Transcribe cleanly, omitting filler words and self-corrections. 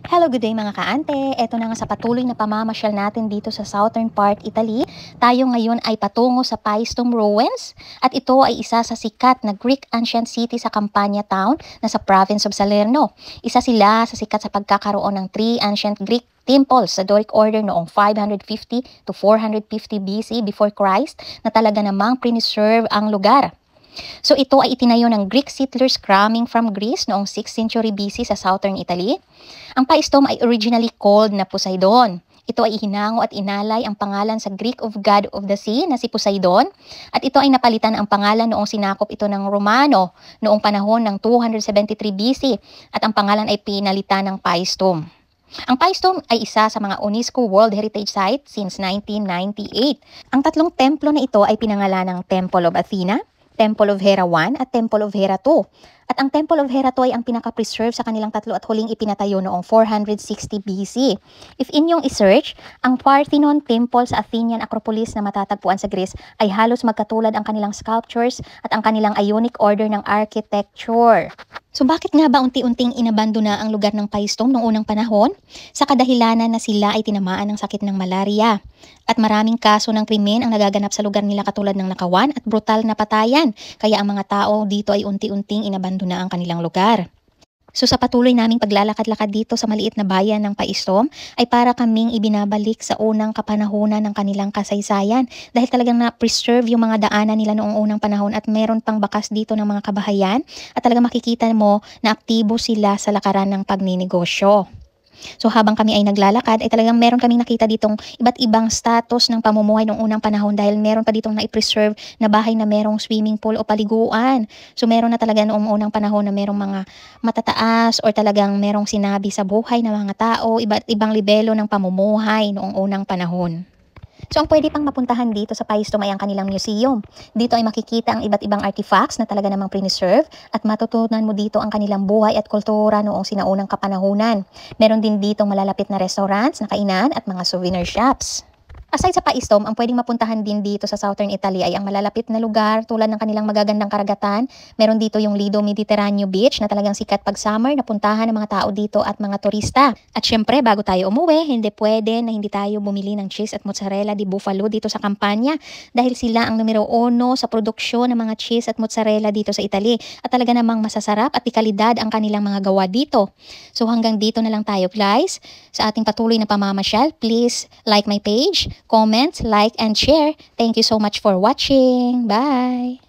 Hello, good day mga kaante. Eto na nga sa patuloy na pamamasyal natin dito sa southern part Italy. Tayo ngayon ay patungo sa Paestum Ruins at ito ay isa sa sikat na Greek ancient city sa Campania town na sa province of Salerno. Isa sila sa sikat sa pagkakaroon ng 3 ancient Greek temples sa Doric order noong 550 to 450 BC before Christ na talaga namang preserve ang lugar. So ito ay itinayo ng Greek settlers coming from Greece noong 6th century BC sa southern Italy. Ang Paestum ay originally called na Poseidon. Ito ay hinango at inalay ang pangalan sa Greek of God of the Sea na si Poseidon. At ito ay napalitan ang pangalan noong sinakop ito ng Romano noong panahon ng 273 BC at ang pangalan ay pinalitan ng Paestum. Ang Paestum ay isa sa mga UNESCO World Heritage Site since 1998. Ang tatlong templo na ito ay pinangalan ng Temple of Athena, Temple of Hera I at Temple of Hera II. At ang Temple of Hera II ay ang pinaka-preserve sa kanilang tatlo at huling ipinatayo noong 460 BC. If inyong isearch, ang Parthenon Temple sa Athenian Acropolis na matatagpuan sa Greece ay halos magkatulad ang kanilang sculptures at ang kanilang Ionic order ng architecture. So bakit nga ba unti-unting inabandona ang lugar ng Paestum noong unang panahon? Sa kadahilanan na sila ay tinamaan ng sakit ng malaria. At maraming kaso ng krimen ang nagaganap sa lugar nila katulad ng nakawan at brutal na patayan. Kaya ang mga tao dito ay unti-unting inabandona ang kanilang lugar. So sa patuloy naming paglalakad-lakad dito sa maliit na bayan ng Paestum ay para kaming ibinabalik sa unang kapanahunan ng kanilang kasaysayan dahil talagang na-preserve yung mga daanan nila noong unang panahon at meron pang bakas dito ng mga kabahayan at talagang makikita mo na aktibo sila sa lakaran ng pagninegosyo. So habang kami ay naglalakad ay talagang meron kaming nakita ditong iba't ibang status ng pamumuhay noong unang panahon dahil meron pa ditong na-preserve na bahay na merong swimming pool o paliguan. So meron na talaga noong unang panahon na merong mga matataas or talagang merong sinabi sa buhay ng mga tao, iba't ibang libelo ng pamumuhay noong unang panahon. So ang pwede pang mapuntahan dito sa Paestum ay ang kanilang museum. Dito ay makikita ang iba't ibang artifacts na talaga namang preserve at matutunan mo dito ang kanilang buhay at kultura noong sinaunang kapanahunan. Meron din dito malalapit na restaurants, na kainan at mga souvenir shops. Aside sa Paestum, ang pwedeng mapuntahan din dito sa southern Italy ay ang malalapit na lugar tulad ng kanilang magagandang karagatan. Meron dito yung Lido Mediterraneo Beach na talagang sikat pag summer na puntahan ng mga tao dito at mga turista. At syempre, bago tayo umuwi, hindi pwede na hindi tayo bumili ng cheese at mozzarella di buffalo dito sa Campania dahil sila ang numero 1 sa produksyon ng mga cheese at mozzarella dito sa Italy. At talaga namang masasarap at ikalidad ang kanilang mga gawa dito. So hanggang dito na lang tayo guys. Sa ating patuloy na pamamasyal, please like my page, comment, like, and share. Thank you so much for watching. Bye!